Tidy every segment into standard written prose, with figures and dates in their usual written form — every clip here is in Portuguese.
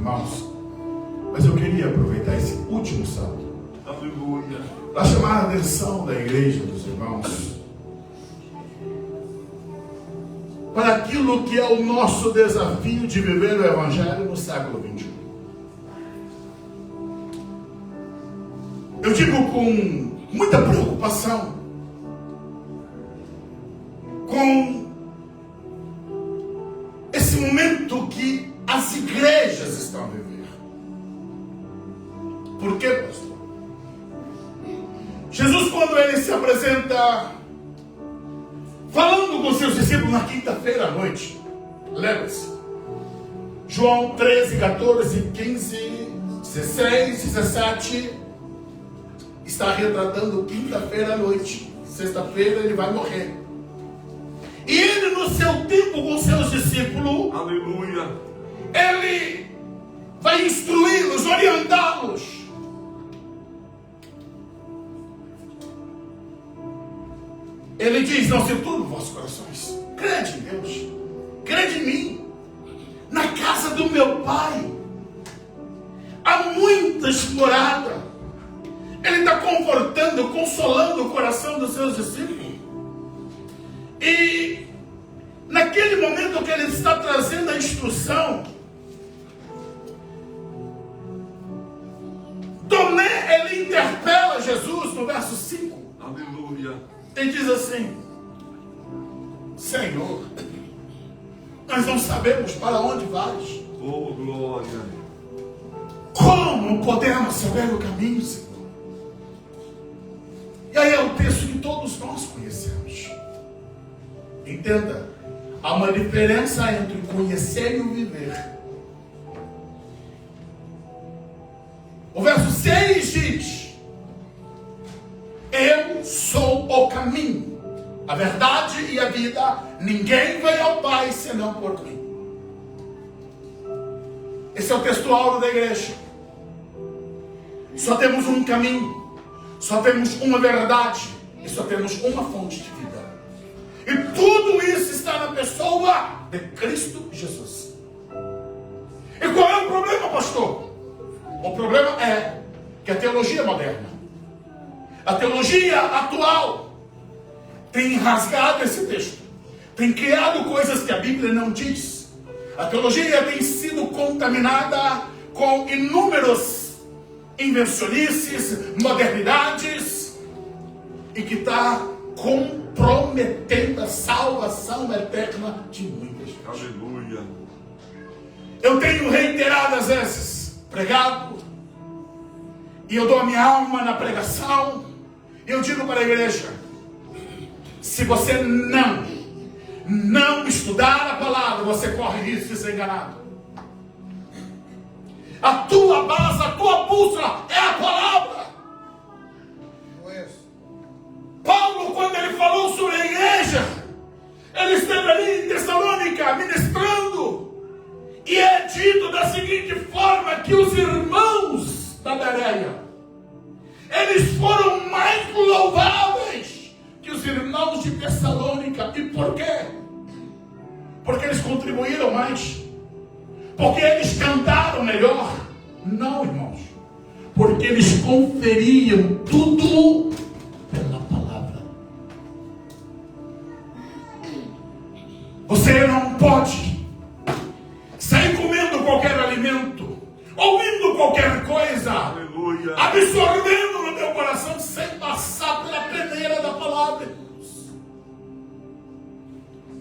irmãos, mas eu queria aproveitar esse último sábado Aleluia. para chamar a atenção da igreja, dos irmãos, para aquilo que é o nosso desafio de viver o Evangelho no século XXI. Eu digo com muita preocupação, com esse momento que as igrejas estão a viver. Por quê, pastor? Jesus, quando ele se apresenta falando com seus discípulos na quinta-feira à noite, lembra-se? João 13, 14, 15, 16, 17, está retratando quinta-feira à noite. Sexta-feira ele vai morrer. E ele, no seu tempo com seus discípulos, Aleluia. ele vai instruí-los, orientá-los. Ele diz: não se turbem vossos corações, crede em Deus, crede em mim. Na casa do meu pai há muitas moradas. Ele está confortando, consolando o coração dos seus discípulos. E naquele momento que ele está trazendo a instrução, Tomé, ele interpela Jesus no verso 5. Aleluia. Ele diz assim: Senhor, nós não sabemos para onde vais. Oh, glória. Como podemos saber o caminho, Senhor? E aí é o texto que todos nós conhecemos. Entenda, há uma diferença entre conhecer e o viver. O verso 6 diz: eu sou o caminho, a verdade e a vida. Ninguém vem ao Pai senão por mim. Esse é o textual da igreja. Só temos um caminho, só temos uma verdade e só temos uma fonte de vida. E tudo isso está na pessoa de Cristo Jesus. E qual é o problema, pastor? O problema é que a teologia moderna, a teologia atual, tem rasgado esse texto, tem criado coisas que a Bíblia não diz. A teologia tem sido contaminada com inúmeros invencionices, modernidades, e que está comprometendo a salvação eterna de muitas pessoas. Aleluia. Eu tenho reiteradas vezes pregado, e eu dou a minha alma na pregação, e eu digo para a igreja: se você não estudar a palavra, você corre risco de ser enganado. A tua base, a tua bússola é a palavra. Paulo, quando ele falou sobre a igreja, ele esteve ali em Tessalônica ministrando, e é dito da seguinte forma, que os irmãos da Bereia, eles foram mais louváveis que os irmãos de Tessalônica. E por quê? Porque eles contribuíram mais, porque eles cantaram melhor. Não, irmãos, porque eles conferiam tudo pela palavra. Você não pode sair comendo qualquer alimento, ouvindo qualquer coisa, Aleluia. absorvendo no teu coração, sem passar pela peneira da palavra.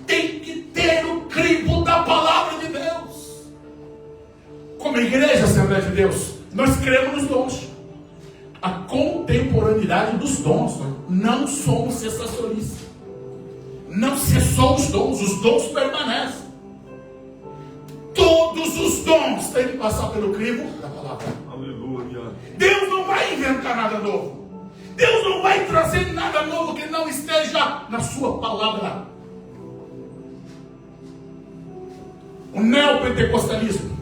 Tem que ter o crivo da palavra de Deus. Como igreja Assembleia de Deus, nós cremos nos dons, a contemporaneidade dos dons. Não somos cessacionistas. Não cessou os dons permanecem. Todos os dons têm que passar pelo crivo da palavra. Aleluia. Deus não vai inventar nada novo. Deus não vai trazer nada novo que não esteja na sua palavra. O neopentecostalismo,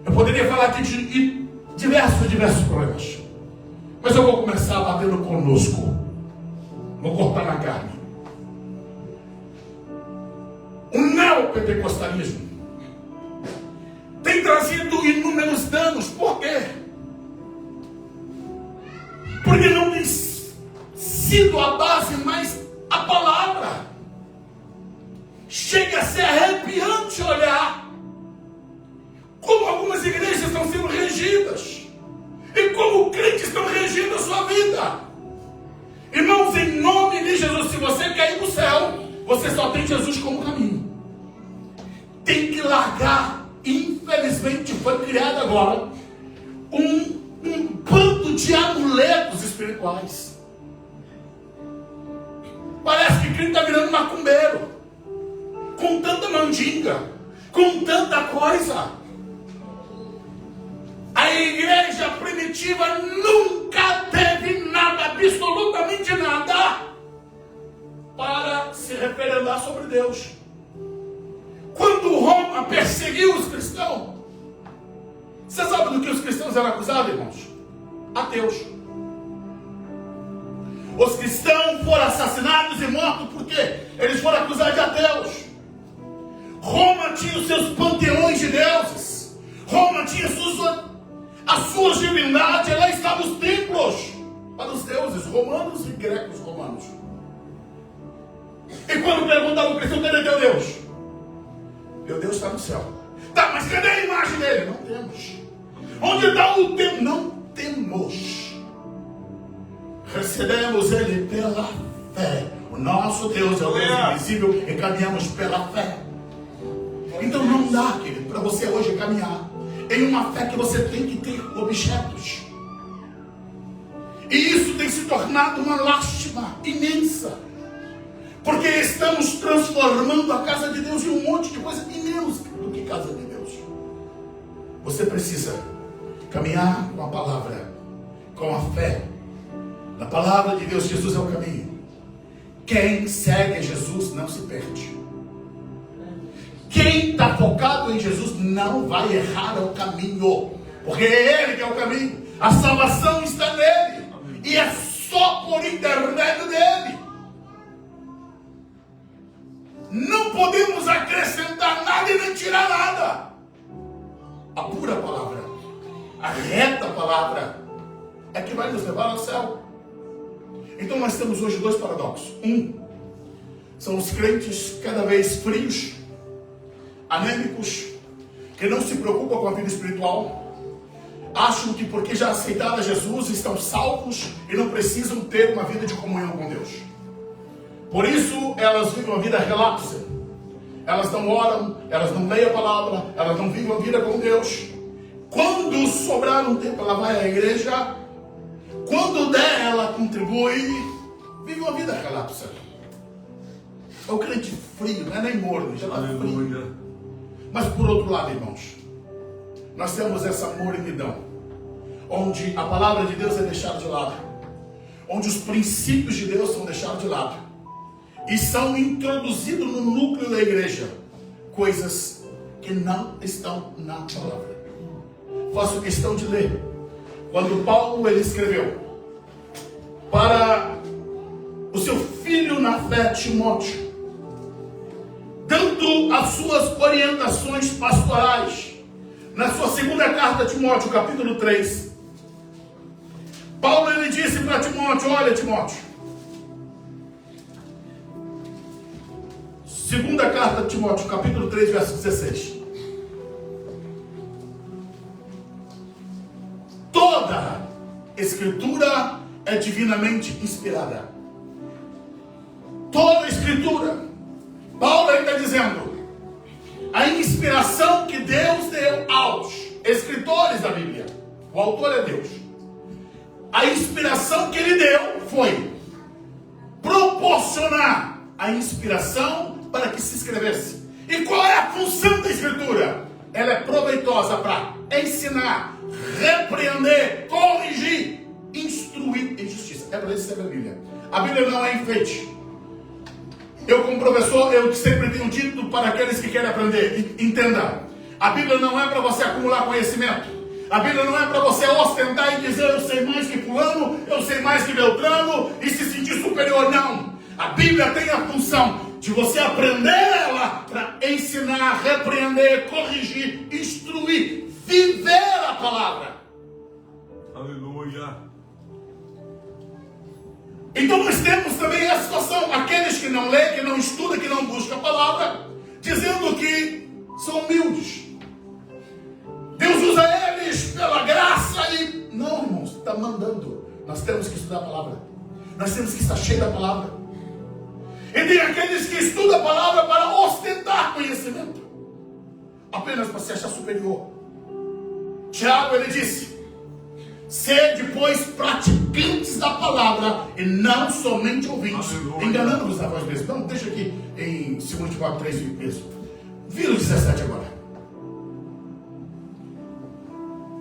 eu poderia falar aqui de diversos problemas, mas eu vou começar batendo conosco. Vou cortar na carne. O neopentecostalismo tem trazido inúmeros danos. Por quê? Porque não tem sido a base, mas a palavra. Chega a ser arrepiante olhar como algumas igrejas estão sendo regidas e como crentes estão regindo a sua vida. Irmãos, em nome de Jesus, se você quer ir para o céu, você só tem Jesus como caminho. Tem que largar. Infelizmente foi criado agora um bando de amuletos espirituais. Parece que crente está virando macumbeiro, com tanta mandinga, com tanta coisa. A igreja primitiva nunca teve nada, absolutamente nada, para se referendar sobre Deus. Quando Roma perseguiu os cristãos, você sabe do que os cristãos eram acusados, irmãos? Ateus. Os cristãos foram assassinados e mortos porque eles foram acusados de ateus. Roma tinha os seus panteões de deuses. Roma tinha a sua divindade. Lá estavam os templos para os deuses romanos e gregos romanos. E quando perguntavam ao cristão, cadê teu Deus? Meu Deus está no céu. Tá, mas cadê a imagem dele? Não temos. Onde está o templo? Não temos. Recebemos ele pela fé. O nosso Deus é o Deus invisível e caminhamos pela fé. Então não dá, querido, para você hoje caminhar em uma fé que você tem que ter objetos. E isso tem se tornado uma lástima imensa. Porque estamos transformando a casa de Deus em um monte de coisa e menos do que casa de Deus. Você precisa caminhar com a palavra, com a fé. Na palavra de Deus, Jesus é o caminho. Quem segue Jesus não se perde. Quem está focado em Jesus não vai errar o caminho. Porque é Ele que é o caminho. A salvação está nele. E é só por intermédio dele. Não podemos acrescentar nada e nem tirar nada. A pura palavra, a reta palavra, é que vai nos levar ao céu. Então nós temos hoje dois paradoxos. São os crentes cada vez frios, anêmicos, que não se preocupam com a vida espiritual, acham que porque já aceitaram Jesus estão salvos e não precisam ter uma vida de comunhão com Deus. Por isso elas vivem uma vida relapsa. Elas não oram, elas não leem a palavra, elas não vivem uma vida com Deus. Quando sobrar um tempo, ela vai à igreja. Quando der, ela contribui. Vive uma vida relapsa. É o crente frio, não é nem morno, já está frio. Mas por outro lado, irmãos, nós temos essa mornidão, onde a palavra de Deus é deixada de lado, onde os princípios de Deus são deixados de lado. E são introduzidos no núcleo da igreja coisas que não estão na palavra. Faço questão de ler. Quando Paulo ele escreveu para o seu filho na fé, Timóteo, dando as suas orientações pastorais, na sua segunda carta a Timóteo, capítulo 3, Paulo ele disse para Timóteo: olha, Timóteo, segunda carta de Timóteo, capítulo 3, verso 16. Toda escritura é divinamente inspirada. Toda escritura. Paulo está dizendo, a inspiração que Deus deu aos escritores da Bíblia. O autor é Deus. A inspiração que ele deu foi proporcionar a inspiração para que se escrevesse. E qual é a função da escritura? Ela é proveitosa para ensinar, repreender, corrigir, instruir em justiça. É para isso que serve a Bíblia. A Bíblia não é enfeite. Eu como professor, eu sempre tenho dito para aqueles que querem aprender, entenda, a Bíblia não é para você acumular conhecimento. A Bíblia não é para você ostentar e dizer eu sei mais que fulano, eu sei mais que Beltrano e se sentir superior. Não. A Bíblia tem a função de você aprender ela para ensinar, repreender, corrigir, instruir, palavra. Aleluia. Então nós temos também a situação, aqueles que não lêem, que não estudam, que não buscam a palavra, dizendo que são humildes. Deus usa eles pela graça e... Não, irmãos, está mandando. Nós temos que estudar a palavra. Nós temos que estar cheios da palavra. E tem aqueles que estudam a palavra para ostentar conhecimento. Apenas para se achar superior. Tiago, ele disse: sede, pois, praticantes da palavra e não somente ouvintes, enganando-vos a voz mesmo. Então, deixa aqui em 2 Timóteo 3 mesmo. Vira o 17 agora.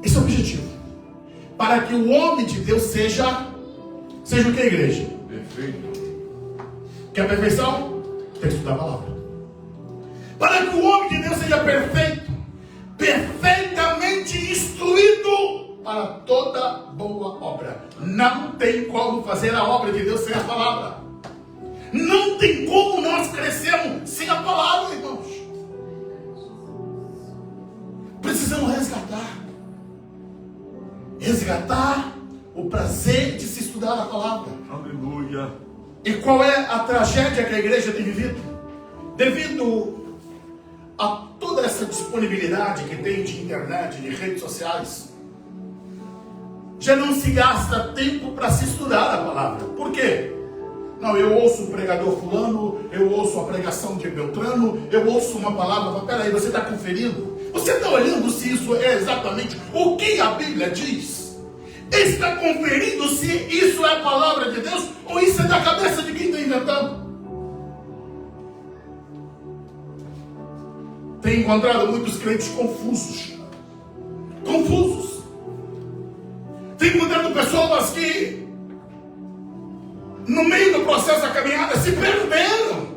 Esse é o objetivo. Para que o homem de Deus seja o que, igreja? Perfeito. Quer perfeição? Tem que estudar a palavra. Para que o homem de Deus seja perfeito, perfeitamente instruído para toda boa obra. Não tem como fazer a obra de Deus sem a palavra. Não tem como nós crescermos sem a palavra, irmãos. Precisamos resgatar o prazer de se estudar a palavra. Aleluia. E qual é a tragédia que a igreja tem vivido? Devido a toda essa disponibilidade que tem de internet, de redes sociais, já não se gasta tempo para se estudar a palavra. Por quê? Não, eu ouço o pregador fulano, eu ouço a pregação de Beltrano, eu ouço uma palavra, mas peraí, você está conferindo? Você está olhando se isso é exatamente o que a Bíblia diz? Está conferindo se isso é a palavra de Deus ou isso é da cabeça de quem está inventando? Tenho encontrado muitos crentes confusos. Tenho encontrado pessoas que no meio do processo da caminhada se perderam.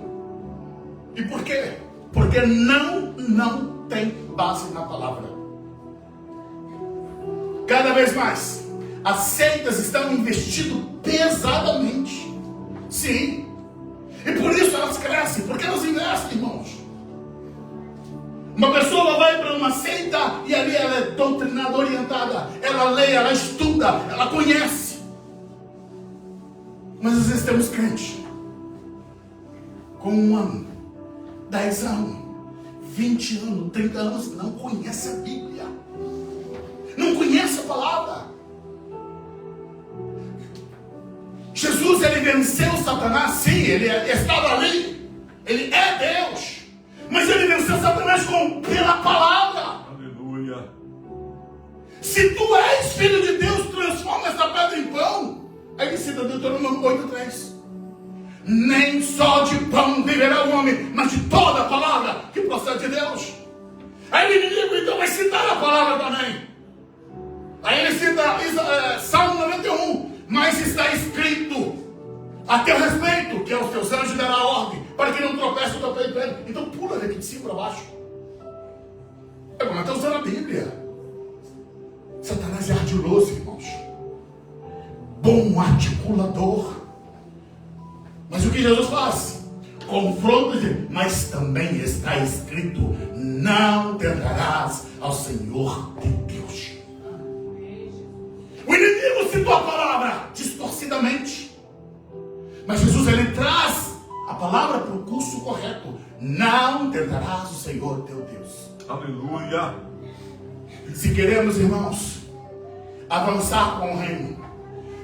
E por quê? Porque não tem base na palavra. Cada vez mais as seitas estão investindo pesadamente. Sim. E por isso elas crescem. Porque elas investem, irmãos. Uma pessoa vai para uma seita e ali ela é doutrinada, orientada. Ela lê, ela estuda, ela conhece. Mas às vezes temos crentes com 1 ano, 10 anos, 20 anos, 30 anos, não conhece a Bíblia. Não conhece a palavra. Jesus, ele venceu Satanás, sim, ele estava ali. Ele é Deus. Mas ele venceu Satanás pela palavra. Aleluia. Se tu és filho de Deus, transforma essa pedra em pão. Aí ele cita Deuteronômio 8:3. Nem só de pão viverá o homem, mas de toda a palavra que procede de Deus. Aí o inimigo então vai citar a palavra também. Aí ele cita Salmo 91. Mas está escrito a teu respeito, que aos teus anjos dará ordem, para que não tropece o teu pé em pedra. Então pula daqui de cima para baixo. É como está usando a Bíblia. Satanás é ardiloso, irmãos. Bom articulador. Mas o que Jesus faz? Confronta, mas também está escrito: não tentarás ao Senhor teu Deus. O inimigo citou a palavra distorcidamente. Mas Jesus, ele traz a palavra para o curso correto. Não tentarás o Senhor teu Deus. Aleluia. Se queremos, irmãos, avançar com o reino,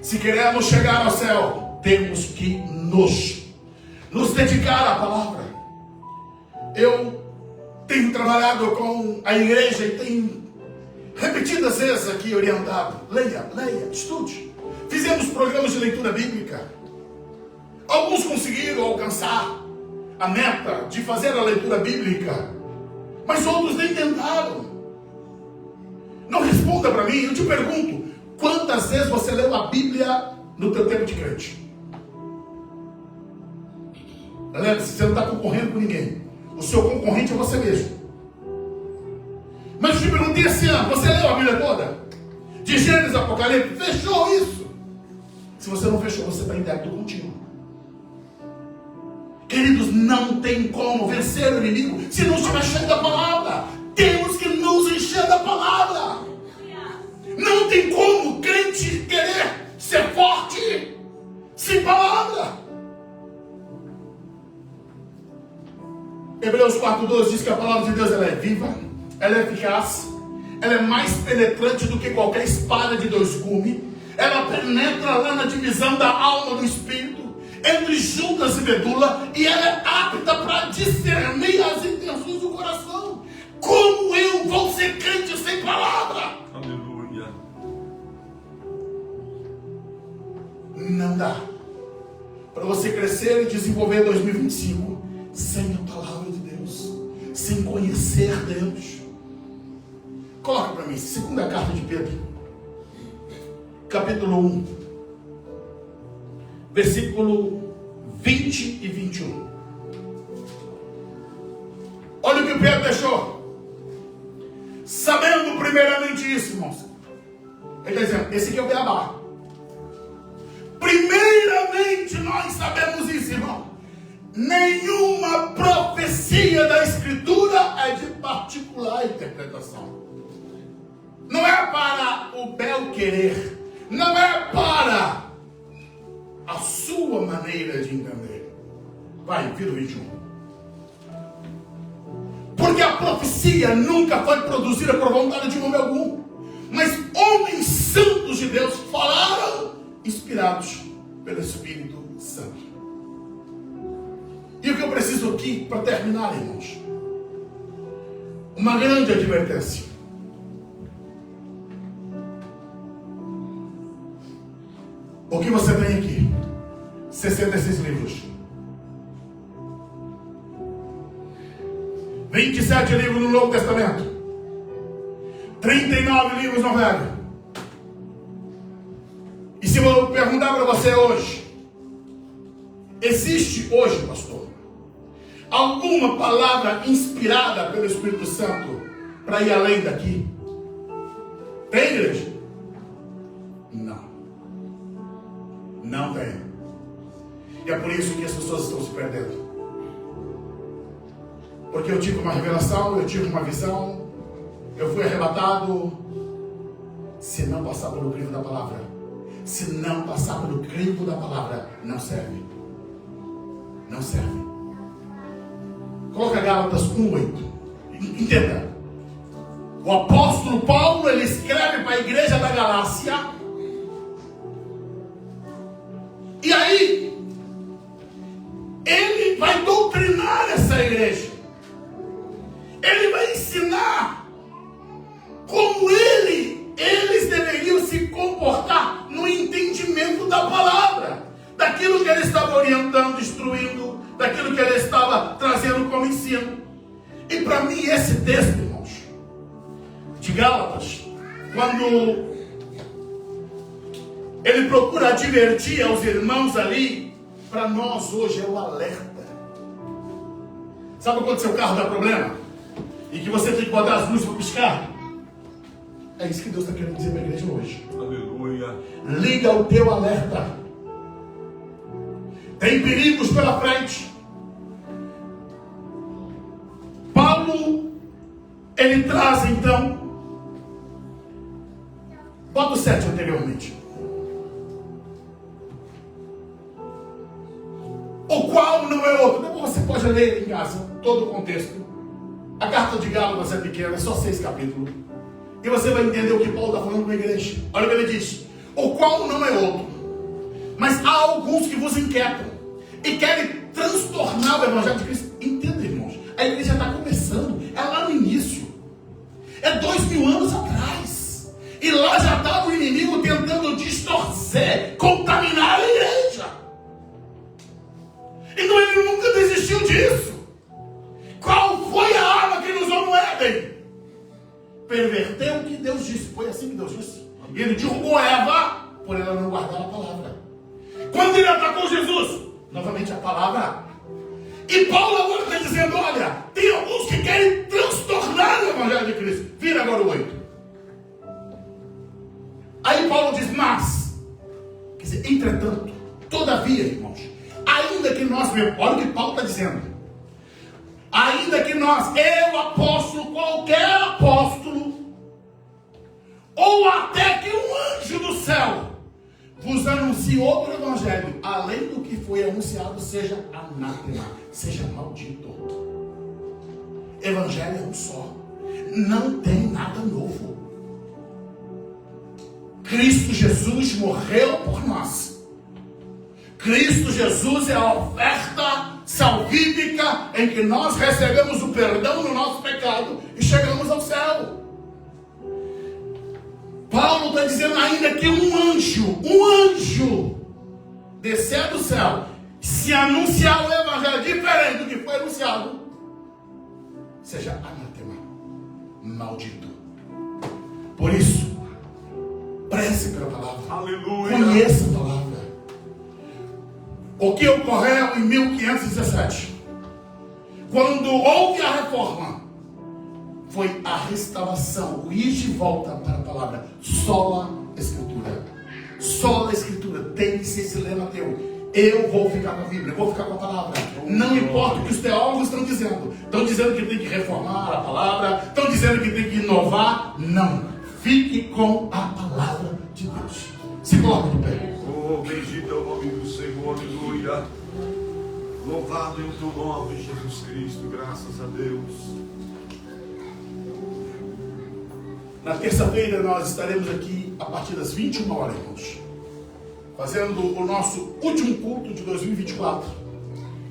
se queremos chegar ao céu, temos que nos dedicar à palavra. Eu tenho trabalhado com a igreja e tenho repetidas vezes aqui orientado: leia, estude. Fizemos programas de leitura bíblica. Alguns conseguiram alcançar a meta de fazer a leitura bíblica, mas outros nem tentaram. Não responda para mim, eu te pergunto: quantas vezes você leu a Bíblia no teu tempo de crente? Galera, você não está concorrendo com ninguém. O seu concorrente é você mesmo. Mas eu te perguntei esse ano: você leu a Bíblia toda? De Gênesis a Apocalipse? Fechou isso? Se você não fechou, você está em débito contigo. Queridos, não tem como vencer o inimigo se não estiver cheio da palavra. Temos que nos encher da palavra. Hebreus 4:12 diz que a palavra de Deus ela é viva, ela é eficaz, ela é mais penetrante do que qualquer espada de dois gumes. Ela penetra lá na divisão da alma do espírito, entre juntas e medula, e ela é apta para discernir as intenções do coração. Como eu vou ser crente sem palavra? Aleluia. Não dá para você crescer e desenvolver 2025 sem a palavra de Deus, sem conhecer Deus. Coloca para mim, segunda carta de Pedro, capítulo 1, versículo 20 e 21. Olha o que Pedro deixou. Sabendo primeiramente isso, irmãos. Ele está dizendo, esse aqui é o beabá. Primeiramente nós sabemos isso, irmão. Nenhuma profecia da Escritura é de particular interpretação. Não é para o bel querer. Não é para a sua maneira de entender. Vai, vira o 21. Porque a profecia nunca foi produzida por vontade de homem algum. Mas homens santos de Deus falaram, inspirados pelo Espírito Santo. E o que eu preciso aqui, para terminar, irmãos, uma grande advertência. O que você tem aqui? 66 livros. 27 livros no Novo Testamento. 39 livros no Velho. E se eu perguntar para você hoje, existe hoje, pastor, alguma palavra inspirada pelo Espírito Santo para ir além daqui? Tem, igreja? Não. Não tem. E é por isso que as pessoas estão se perdendo. Porque eu tive uma revelação, eu tive uma visão, eu fui arrebatado. Se não passar pelo crivo da palavra, se não passar pelo crivo da palavra, não serve. Não serve. Coloca Gálatas 1:8. Entenda. O apóstolo Paulo, ele escreve para a igreja da Galácia. E aí, ele vai doutrinar essa igreja. Ele vai ensinar como eles deveriam se comportar no entendimento da palavra, daquilo que ele estava orientando, instruindo, daquilo que ele estava trazendo como ensino. E para mim esse texto, irmãos, de Gálatas, quando ele procura advertir aos irmãos ali, para nós hoje é o alerta. Sabe quando seu carro dá problema? E que você tem que botar as luzes para piscar? É isso que Deus está querendo dizer para a igreja hoje. Aleluia. Liga o teu alerta. Tem perigos pela frente. Paulo, ele traz então, bota o 7 anteriormente. O qual não é outro. Depois você pode ler em casa todo o contexto. A carta de Gálatas é pequena, é só 6 capítulos. E você vai entender o que Paulo está falando para a igreja. Olha o que ele diz. O qual não é outro. Mas há alguns que vos inquietam e querem transtornar o evangelho de Cristo. Entenda, irmãos. A igreja está começando. É lá no início. É 2000 anos atrás. E lá já estava o inimigo tentando distorcer, contaminar a igreja. Então ele nunca desistiu disso. Qual foi a arma que ele usou no Éden? Perverteu o que Deus disse. Foi assim que Deus disse. E ele derrubou Eva por ela não guardar a palavra. Quando ele atacou Jesus, novamente a palavra. E Paulo agora está dizendo, olha, tem alguns que querem transtornar o evangelho de Cristo. Vira agora o 8. Aí Paulo diz, mas, quer dizer, entretanto, todavia, irmãos, ainda que nós, olha o que Paulo está dizendo. Ainda que nós, eu apóstolo, qualquer apóstolo, ou até que um anjo do céu vos anuncie outro evangelho, além do que foi anunciado, seja anátema, seja maldito. evangelho é um só. Não tem nada novo. Cristo Jesus morreu por nós. Cristo Jesus é a oferta salvífica em que nós recebemos o perdão do nosso pecado e chegamos ao céu. Paulo está dizendo ainda que um anjo descer do céu, se anunciar o evangelho diferente do que foi anunciado, seja anátema, maldito. Por isso, preze pela palavra. Aleluia. Conheça a palavra. O que ocorreu em 1517, quando houve a reforma, foi a restauração, o ir de volta para a palavra. Sola Escritura. Sola Escritura. Tem que ser esse lema teu. Eu vou ficar com a Bíblia, eu vou ficar com a palavra. Não importa o que os teólogos estão dizendo. Estão dizendo que tem que reformar a palavra, estão dizendo que tem que inovar. Não. Fique com a palavra de Deus. Se coloque de pé. Oh, bendito é o nome do Senhor, aleluia. Louvado é o teu nome, Jesus Cristo, graças a Deus. Na terça-feira nós estaremos aqui a partir das 21 horas, irmãos, fazendo o nosso último culto de 2024.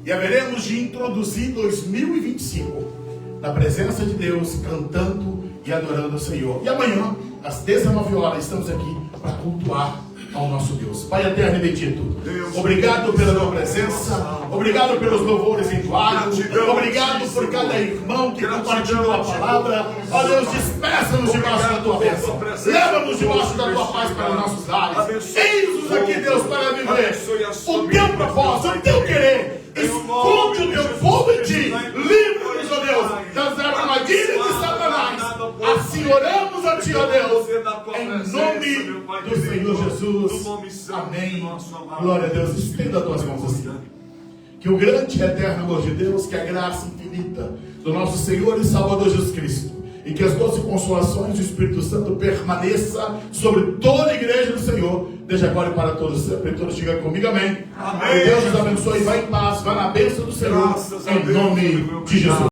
E haveremos de introduzir 2025 na presença de Deus, cantando e adorando o Senhor. E amanhã, às 19 horas, estamos aqui para cultuar ao nosso Deus. Pai eterno e bendito, obrigado pela tua presença, obrigado pelos louvores entoados, obrigado por cada irmão que compartilhou a palavra. Ó Deus, despeça-nos debaixo da tua bênção, leva-nos debaixo da tua paz para os nossos lares. Eis-nos aqui, Deus, para viver o teu propósito, o teu querer. Esconde o teu povo em ti, livra-nos, ó Deus, das armadilhas de Satanás. Assim oramos a ti, ó Deus, em nome do Senhor Jesus. Amém. Glória a Deus. Estenda as tuas mãos assim. Que o grande e eterno amor de Deus, que a graça infinita do nosso Senhor e Salvador Jesus Cristo, e que as doces consolações do Espírito Santo permaneça sobre toda a igreja do Senhor, desde agora e para todos sempre. Todos digam comigo, amém. Amém. Que Deus nos abençoe. Vai em paz, vai na bênção do Senhor, em nome de Jesus.